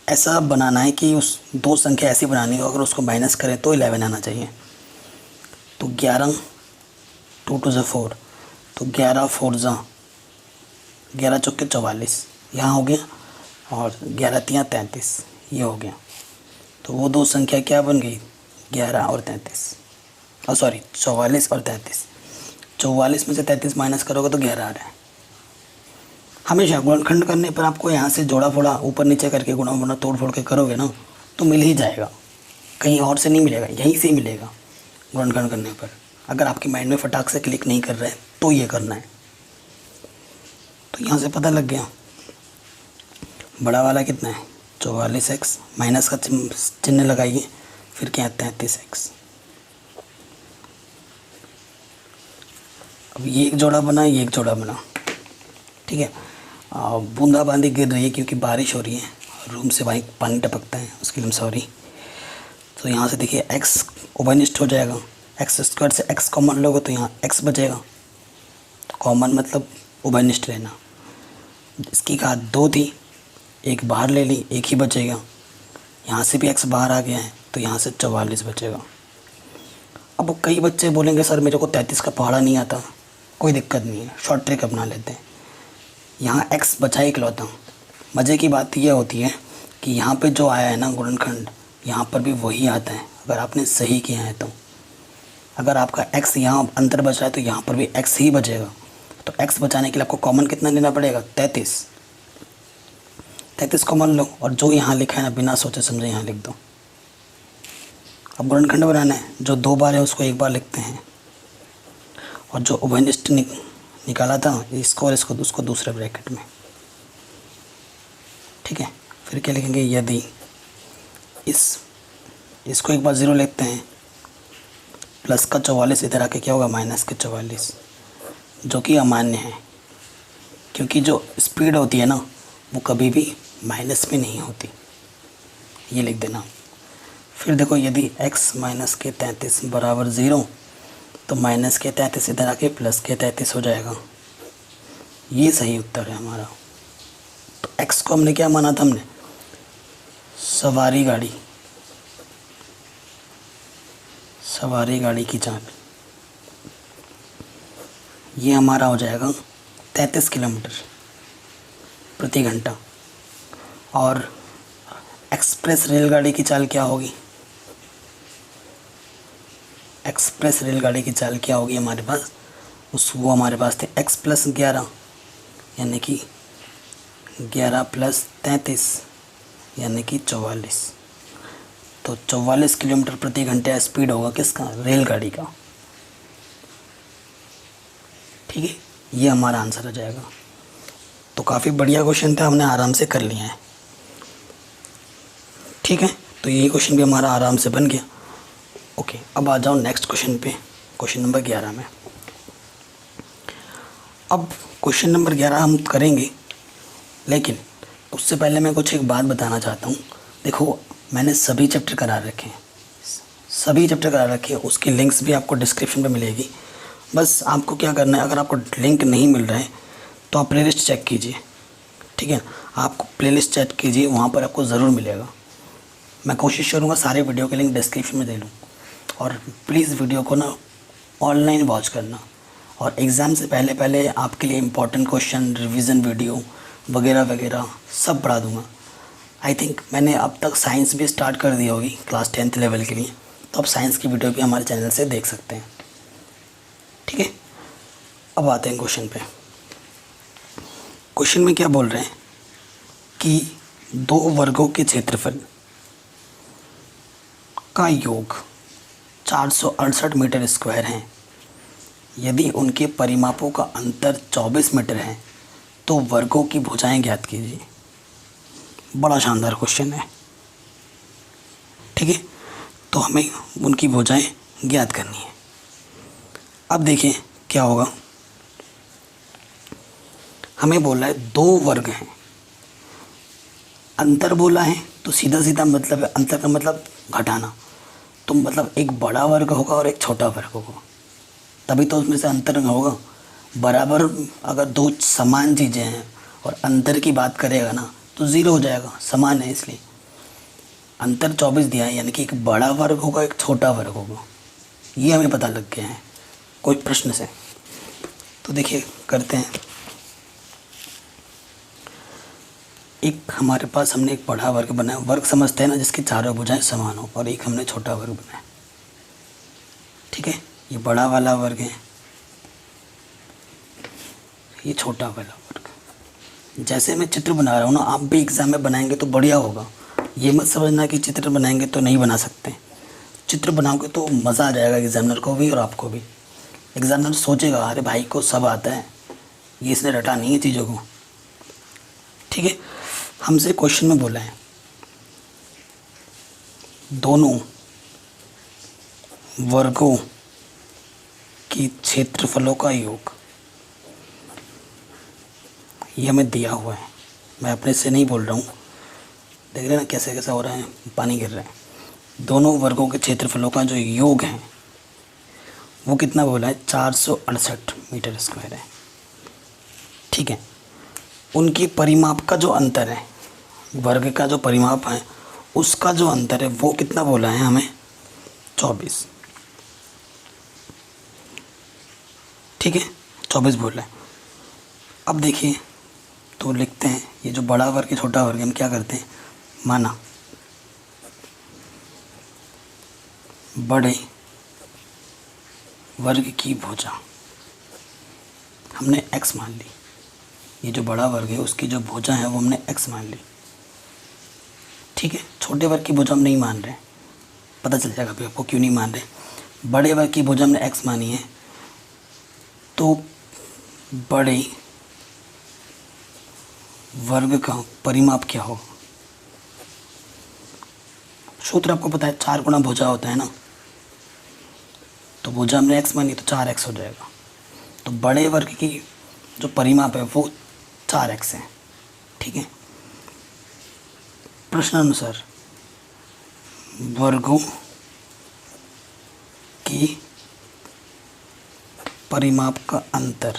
ऐसा बनाना है कि उस 2 संख्या ऐसी बनानी हो, अगर उसको माइनस करें तो 11 आना चाहिए। तो 11 2 2 4, तो 11 4 11 चौके 44 यहाँ हो गया, और 11 3 33 ये हो गया। तो वो 2 संख्या क्या बन गई? 11 और 33, और सॉरी 44 और 33। 44 में से 33 माइनस करोगे तो 11 आ रहा है। हमेशा गुणनखंड करने पर आपको यहाँ से जोड़ा फोड़ा ऊपर नीचे करके गुणा वुणा तोड़ फोड़ के करोगे ना तो मिल ही जाएगा, कहीं और से नहीं मिलेगा, यहीं से मिलेगा गुणनखंड करने पर। अगर आपके माइंड में फटाक से क्लिक नहीं कर रहा है तो ये करना है। तो यहाँ से पता लग गया बड़ा वाला कितना है? 44x, माइनस का चिन्ह लगाइए, फिर क्या है? 33x। अब ये एक जोड़ा बना, ये एक जोड़ा बना, ठीक है। बूंदाबांदी गिर रही है क्योंकि बारिश हो रही है, रूम से भाई पानी टपकता है, उसके लिए सॉरी। तो यहाँ से देखिए x उभयनिष्ठ हो जाएगा, एक्स स्क्वायर से x कॉमन लोगे तो यहाँ x बचेगा, कॉमन मतलब उभयनिष्ठ लेना। इसकी घात 2 थी, एक बाहर ले ली, एक ही बचेगा, यहाँ से भी x बाहर आ गया है तो यहाँ से 44 बचेगा। अब कई बच्चे बोलेंगे सर मेरे को 33 का पहाड़ा नहीं आता, कोई दिक्कत नहीं है, शॉर्ट ट्रिक अपना लेते हैं। यहाँ x बचा इकलौता। मज़े की बात यह होती है कि यहाँ पे जो आया है ना गुणनखंड, यहाँ पर भी वही आता है अगर आपने सही किया है तो। अगर आपका x यहाँ अंतर बच रहा है तो यहाँ पर भी x ही बचेगा। तो x बचाने के लिए आपको कॉमन कितना लेना पड़ेगा, 33 कॉमन लो और जो यहाँ लिखा है ना बिना सोचे समझे यहाँ लिख दो। अब गुणनखंड बनाना है, जो 2 बार है उसको 1 बार लिखते हैं और जो उभयनिष्ठ निकाला था इसको और इसको उसको दूसरे ब्रैकेट में, ठीक है। फिर क्या लिखेंगे, यदि इसको 1 बार 0 लिखते हैं, प्लस का 44 इधर आके क्या होगा माइनस के 44, जो कि अमान्य है क्योंकि जो स्पीड होती है ना वो कभी भी माइनस में नहीं होती, ये लिख देना। फिर देखो यदि x माइनस के 33 बराबर 0 तो माइनस के 33 इधर आके प्लस के 33 हो जाएगा, ये सही उत्तर है हमारा। तो x को हमने क्या माना था, हमने सवारी गाड़ी की चाल, ये हमारा हो जाएगा 33 किलोमीटर प्रति घंटा। और एक्सप्रेस रेलगाड़ी की चाल क्या होगी, एक्सप्रेस रेलगाड़ी की चाल क्या होगी हमारे पास, वो हमारे पास थे x प्लस 11 यानी कि 11 प्लस 33 यानी कि 44। तो 44 किलोमीटर प्रति घंटे स्पीड होगा किसका, रेलगाड़ी का, ठीक है। ये हमारा आंसर हो जाएगा। तो काफ़ी बढ़िया क्वेश्चन था, हमने आराम से कर लिया है, ठीक है। तो ये क्वेश्चन भी हमारा आराम से बन गया। ओके, अब आ जाओ नेक्स्ट क्वेश्चन पे, क्वेश्चन नंबर 11 में। अब क्वेश्चन नंबर 11 हम करेंगे, लेकिन उससे पहले मैं कुछ एक बात बताना चाहता हूँ। देखो मैंने सभी चैप्टर करा रखे हैं, उसकी लिंक्स भी आपको डिस्क्रिप्शन में मिलेगी। बस आपको क्या करना है, अगर आपको लिंक नहीं मिल रहा है तो आप प्लेलिस्ट चेक कीजिए, ठीक है। आपको प्लेलिस्ट चेक कीजिए, वहाँ पर आपको ज़रूर मिलेगा। मैं कोशिश करूँगा सारे वीडियो के लिंक डिस्क्रिप्शन में दे दूँ। और प्लीज़ वीडियो को ना ऑनलाइन वॉच करना, और एग्ज़ाम से पहले आपके लिए इम्पोर्टेंट क्वेश्चन, रिवीजन वीडियो वगैरह वगैरह सब पढ़ा दूँगा। आई थिंक मैंने अब तक साइंस भी स्टार्ट कर दी होगी क्लास 10th लेवल के लिए, तो आप साइंस की वीडियो भी हमारे चैनल से देख सकते हैं, ठीक है। अब आते हैं क्वेश्चन पे। क्वेश्चन में क्या बोल रहे हैं कि 2 वर्गों के क्षेत्रफल का योग 468 मीटर स्क्वायर है। यदि उनके परिमापों का अंतर 24 मीटर है तो वर्गों की भुजाएं ज्ञात कीजिए। बड़ा शानदार क्वेश्चन है, ठीक है। तो हमें उनकी भुजाएं ज्ञात करनी है। अब देखिए क्या होगा, हमें बोला है 2 वर्ग हैं, अंतर बोला है तो सीधा सीधा मतलब है, अंतर का मतलब घटाना, तो मतलब एक बड़ा वर्ग होगा और एक छोटा वर्ग होगा, तभी तो उसमें से अंतर होगा। बराबर अगर 2 समान चीज़ें हैं और अंतर की बात करेगा ना तो 0 हो जाएगा, समान है इसलिए। अंतर 24 दिया है यानी कि एक बड़ा वर्ग होगा एक छोटा वर्ग होगा, ये हमें पता लग गया है कोई प्रश्न से। तो देखिए करते हैं। एक हमारे पास हमने एक बड़ा वर्ग बनाया, वर्ग समझते हैं ना जिसकी चारों भुजाएं समान हो, और एक हमने छोटा वर्ग बनाया, ठीक है। ये बड़ा वाला वर्ग है, ये छोटा वाला वर्ग। जैसे मैं चित्र बना रहा हूँ ना, आप भी एग्ज़ाम में बनाएंगे तो बढ़िया होगा। ये मत समझना कि चित्र बनाएंगे तो नहीं बना सकते, चित्र बनाओगे तो मज़ा आ जाएगा एग्जामिनर को भी और आपको भी। एग्जामिनर सोचेगा अरे भाई को सब आता है, ये इसने रटा नहीं है चीज़ों को, ठीक है। हमसे क्वेश्चन में बोला है दोनों वर्गों की क्षेत्रफलों का योग, ये हमें दिया हुआ है। मैं अपने से नहीं बोल रहा हूँ, देख रहे हैं ना कैसे कैसा हो रहा है, पानी गिर रहा है। दोनों वर्गों के क्षेत्रफलों का जो योग है वो कितना बोला है, 468 मीटर स्क्वायर है। ठीक है, उनकी परिमाप का जो अंतर है, वर्ग का जो परिमाप है उसका जो अंतर है वो कितना बोला है हमें, 24। ठीक है, 24 बोला है। अब देखिए, तो लिखते हैं ये जो बड़ा वर्ग है छोटा वर्ग, हम क्या करते हैं, माना बड़े वर्ग की भुजा हमने x मान ली, ये जो बड़ा वर्ग है उसकी जो भुजा है वो हमने x मान ली। ठीक है, छोटे वर्ग की भुजा हम नहीं मान रहे, पता चल जाएगा अभी आपको क्यों नहीं मान रहे। बड़े वर्ग की भुजा हमने x मानी है, तो बड़े वर्ग का परिमाप क्या हो, सूत्र आपको पता है, 4 गुणा भुजा होता है ना, तो भुजा हमने x मानी तो 4x हो जाएगा। तो बड़े वर्ग की जो परिमाप है वो 4x है। ठीक है, प्रश्नानुसार वर्गों की परिमाप का अंतर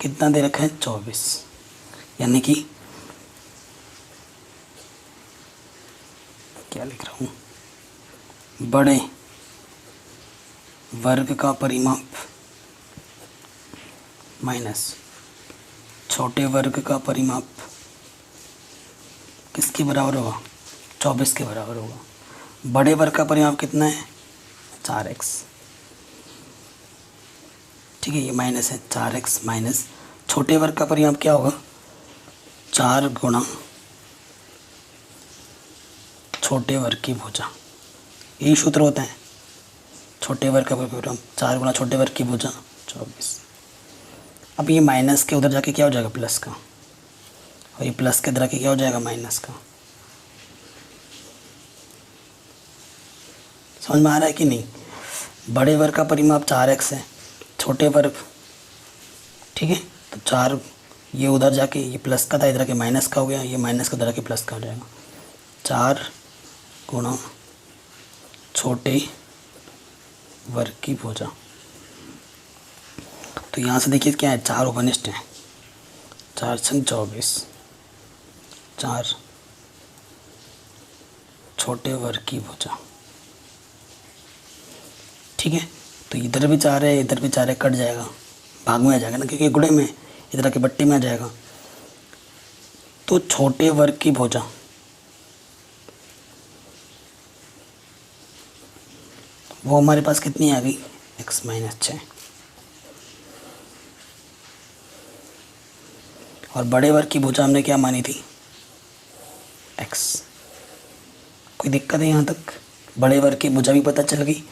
कितना दे रखा है, 24, यानी कि क्या लिख रहा हूँ, बड़े वर्ग का परिमाप माइनस छोटे वर्ग का परिमाप किसके बराबर होगा, 24 के बराबर होगा। बड़े वर्ग का परिमाप कितना है, 4x। ठीक है, ये माइनस है, 4x माइनस छोटे वर्ग का परिमाप क्या होगा, 4 गुणा छोटे वर्ग की भुजा, यही सूत्र होता है। छोटे वर्ग का परिमाप 4 गुणा छोटे वर्ग की भुजा 24। अब ये माइनस के उधर जाके क्या हो जाएगा, प्लस का, और ये प्लस के इधर आके क्या हो जाएगा, माइनस का। समझ में आ रहा है कि नहीं। बड़े वर्ग का परिमाप 4x है, छोटे वर्ग, ठीक है, तो 4 ये उधर जाके ये प्लस का था, इधर आके माइनस का हो गया, ये माइनस का उधर आके प्लस का हो जाएगा। 4 गुणा छोटे वर्ग की भुजा, तो यहाँ से देखिए क्या है, 4 उपनिष्ठ हैं, 4 संग 24, 4 छोटे वर्ग की भुजा। ठीक है, तो इधर भी 4 है, इधर भी 4 है, कट जाएगा, भाग में आ जाएगा ना, क्योंकि गुणे में इधर आके बट्टी में आ जाएगा। तो छोटे वर्ग की भुजा वो हमारे पास कितनी आ गई, x माइनस 6। और बड़े वर्ग की भुजा हमने क्या मानी थी, x। कोई दिक्कत है यहाँ तक, बड़े वर्ग की भुजा भी पता चल गई,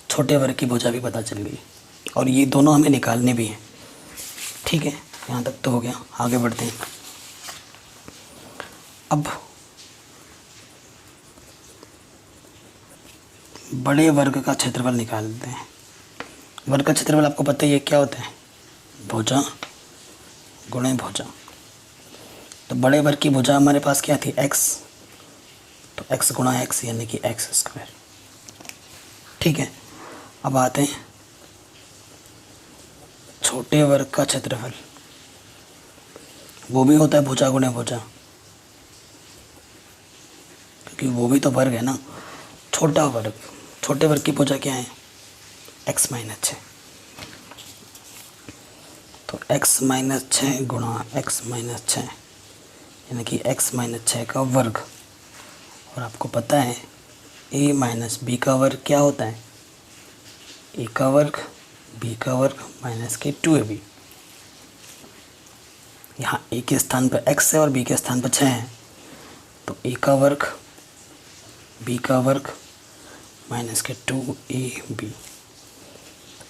छोटे वर्ग की भुजा भी पता चल गई, और ये दोनों हमें निकालने भी हैं। ठीक है, यहाँ तक तो हो गया, आगे बढ़ते हैं। अब बड़े वर्ग का क्षेत्रफल निकालते हैं। वर्ग का क्षेत्रफल आपको पता ही है क्या होता है, भुजा गुणे भुजा। तो बड़े वर्ग की भुजा हमारे पास क्या थी, x, तो x गुणा x यानी कि x स्क्वायर। ठीक है, अब आते हैं छोटे वर्ग का क्षेत्रफल, वो भी होता है भुजा गुणे भुजा, क्योंकि वो भी तो वर्ग है ना। छोटा वर्ग, छोटे वर्ग की भुजा क्या है, x माइनस 6, तो x माइनस 6 गुणा x माइनस 6 यानी कि x माइनस 6 का वर्ग। और आपको पता है a माइनस बी का वर्ग क्या होता है, a का वर्ग b का वर्ग माइनस के 2ab। यहाँ a के स्थान पर x है और b के स्थान पर 6 है, तो a का वर्ग b का वर्ग माइनस के 2ab,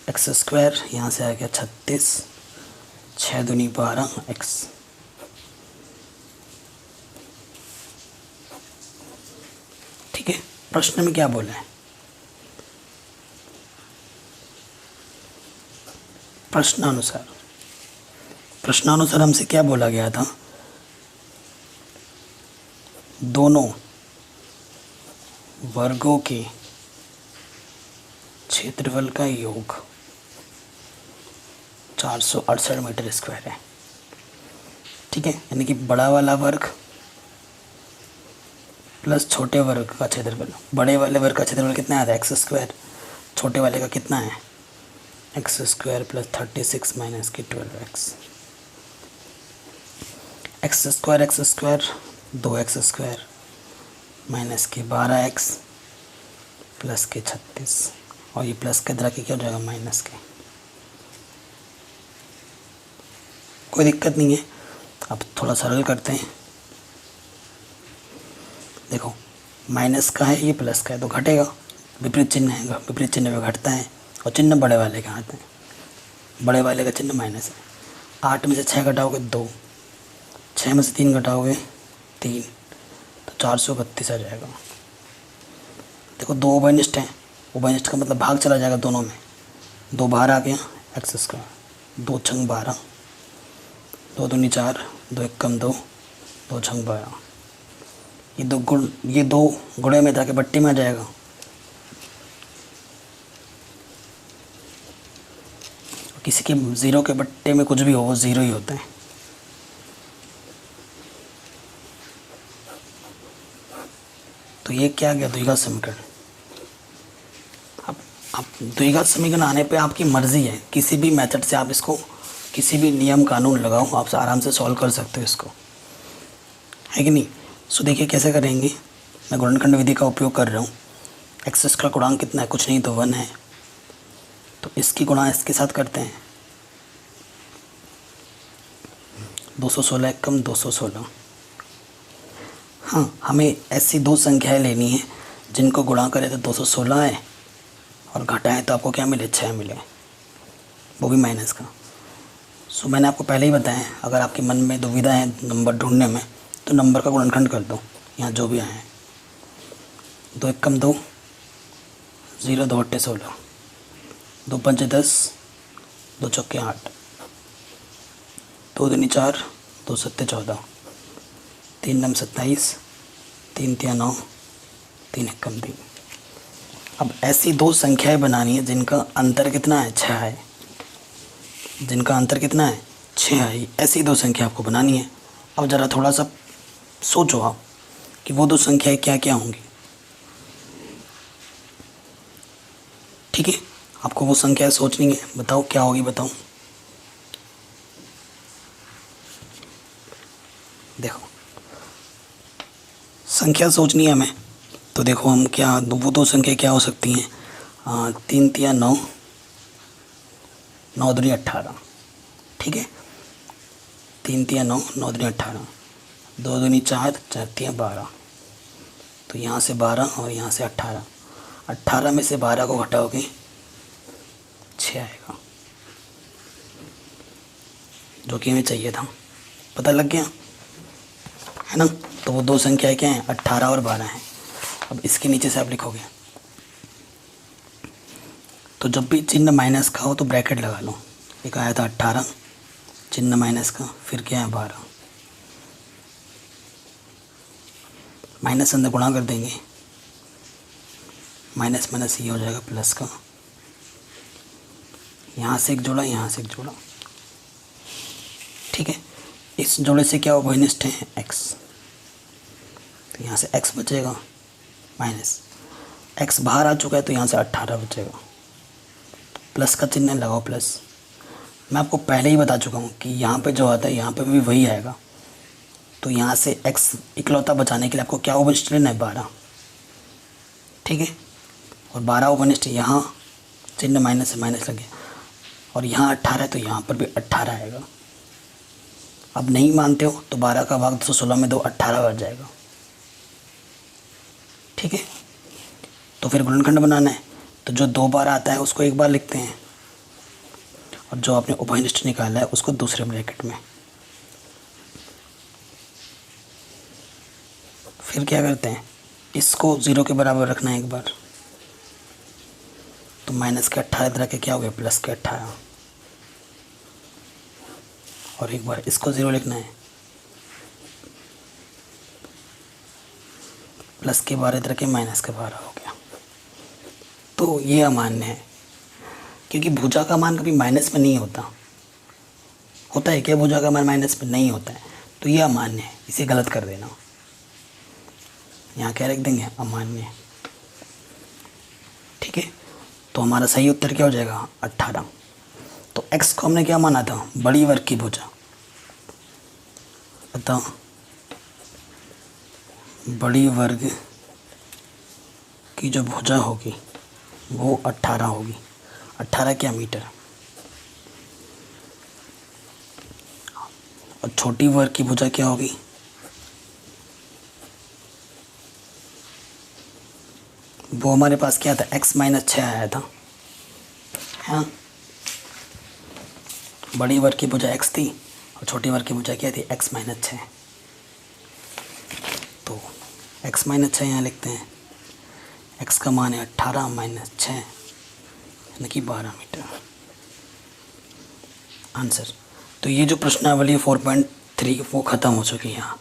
एक्स स्क्वायर यहाँ से आ गया 36, 6 दूनी 12 x। ठीक है, प्रश्न में क्या बोला है, प्रश्नानुसार हमसे क्या बोला गया था, दोनों वर्गों के क्षेत्रफल का योग 468 मीटर स्क्वायर है। ठीक है, यानी कि बड़ा वाला वर्ग प्लस छोटे वर्ग का क्षेत्रफल। बड़े वाले वर्ग का क्षेत्रफल कितना है, एक्स स्क्वायर। छोटे वाले का कितना है, एक्स स्क्वायर प्लस 36 माइनस की 12x। X square 2x square minus की 12x प्लस के 36, और ये प्लस के इधर के क्या हो जाएगा, माइनस के। कोई दिक्कत नहीं है। अब थोड़ा सरल करते हैं। देखो माइनस का है, ये प्लस का है तो घटेगा, विपरीत चिन्ह है, विपरीत चिन्ह में घटता है। और चिन्ह बड़े वाले के हाथ हैं, बड़े वाले का चिन्ह माइनस है। 8 में से 6 घटाओगे 2, 6 में से 3 घटाओगे 3, तो 432 आ जाएगा। देखो 2 उभयनिष्ठ हैं, उभयनिष्ठ का मतलब भाग चला जाएगा दोनों में। 2 बाहर आ गया, एक्स स्क्वायर 2 छंग 12, 2 दूनी 4, 2 एक कम 2, 2 छंग 12। ये दो गुणे में जाके बट्टी में आ जाएगा। किसी के ज़ीरो के बट्टे में कुछ भी हो वो ज़ीरो ही होता है। तो ये क्या गया, द्विघात समीकरण। अब द्विघात समीकरण आने पे आपकी मर्ज़ी है, किसी भी मेथड से आप इसको, किसी भी नियम कानून लगाओ, आप आराम से सॉल्व कर सकते हो इसको, है कि नहीं। सो देखिए कैसे करेंगे। मैं गुणनखंड विधि का उपयोग कर रहा हूँ। एक्स का गुणांक कितना है, कुछ नहीं तो 1 है, तो इसकी गुणा इसके साथ करते हैं। 216 कम 216। हाँ, हमें ऐसी 2 संख्याएं लेनी है जिनको गुणा करें तो 216 है और घटाएं तो आपको क्या मिले, 6 मिले, वो भी माइनस का। सो मैंने आपको पहले ही बताया, अगर आपके मन में दुविधा है नंबर ढूंढने में तो नंबर का गुणनखंड कर दो, यहाँ जो भी आए हैं। 2 एक कम 2, 0 2 8 16, 2 5 10, 2 चौके 8, 2 दूनी 4, 2 सत्ते 14, 3 नम 27, 3 तिया 9, 3 एक कम 3। अब ऐसी 2 संख्याएं बनानी है जिनका अंतर कितना है, 6 है, जिनका अंतर कितना है, 6 है। ऐसी 2 संख्या आपको बनानी है। अब ज़रा थोड़ा सा सोचो आप कि वो 2 संख्याएं क्या क्या होंगी। ठीक है, आपको वो संख्या सोचनी है, बताओ क्या होगी, बताओ। देखो संख्या सोचनी है हमें, तो देखो हम क्या, वो 2 संख्या क्या हो सकती हैं। 3 तिया 9, 9 दूनी 18। ठीक है, 3 तिया 9, 9 दूनी 18, 2 दूनी 4, 4 तिया 12। तो यहाँ से 12 और यहाँ से 18, 18 में से 12 को घटाओगे 6 आएगा, जो कि हमें चाहिए था। पता लग गया है ना। तो वो 2 संख्याएं क्या हैं, 18 और 12 हैं। अब इसके नीचे से आप लिखोगे, तो जब भी चिन्ह माइनस का हो तो ब्रैकेट लगा लो। एक आया था 18, चिन्ह माइनस का, फिर क्या है 12, माइनस अंदर गुणा कर देंगे, माइनस माइनस ये हो जाएगा प्लस का, यहाँ से एक जोड़ा, यहाँ से एक जोड़ा। ठीक है, इस जोड़े से क्या उभयनिष्ठ है, x, तो यहाँ से x बचेगा, माइनस x बाहर आ चुका है तो यहाँ से 18 बचेगा, प्लस का चिन्ह लगाओ प्लस। मैं आपको पहले ही बता चुका हूँ कि यहाँ पे जो आता है यहाँ पे भी वही आएगा। तो यहाँ से x इकलौता बचाने के लिए आपको क्या उभयनिष्ठ लेना है, 12। ठीक है, और 12 उभयनिष्ठ, यहाँ चिन्ह माइनस से माइनस लगे, और यहाँ 18 है तो यहाँ पर भी 18 आएगा। अब नहीं मानते हो तो 12 का भाग 216 में 2, 18 बच जाएगा। ठीक है, तो फिर गुणनखंड बनाना है, तो जो 2 बार आता है उसको एक बार लिखते हैं, और जो आपने उभयनिष्ठ निकाला है उसको दूसरे ब्रैकेट में। फिर क्या करते हैं, इसको 0 के बराबर रखना है एक बार, तो माइनस के 18 तरह के क्या हो गया, प्लस के 18, और एक बार इसको 0 लिखना है, प्लस के 12 इधर के माइनस के 12 हो गया। तो ये अमान्य है, क्योंकि भुजा का मान कभी माइनस में नहीं होता। होता है क्या भुजा का मान माइनस में? नहीं होता है। तो ये अमान्य है, इसे गलत कर देना। यहाँ क्या रख देंगे? अमान्य। ठीक है, तो हमारा सही उत्तर क्या हो जाएगा? 18। तो x को हमने क्या माना था? बड़ी वर्ग की भुजा। अतः बड़ी वर्ग की जो भुजा होगी वो 18 होगी। 18 क्या? मीटर। और छोटी वर्ग की भुजा क्या होगी? वो हमारे पास क्या था? x माइनस 6 आया था। हाँ, बड़ी वर्ग की भुजा x थी और छोटी वर्ग की भुजा क्या थी? x minus 6। तो x माइनस 6 यहाँ लिखते हैं। x का मान है 18 माइनस 6 यानी कि 12 मीटर। आंसर। तो ये जो प्रश्नावली 4.3 वो ख़त्म हो चुकी है। यहाँ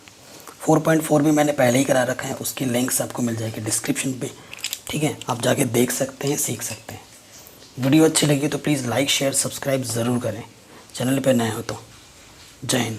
4.4 भी मैंने पहले ही करा रखा है, उसकी लिंक्स आपको मिल जाएगी डिस्क्रिप्शन पे। ठीक है, आप जाके देख सकते हैं, सीख सकते हैं। वीडियो अच्छी लगी तो प्लीज़ लाइक शेयर सब्सक्राइब ज़रूर करें, चैनल पे नए हो तो। जय हिंद।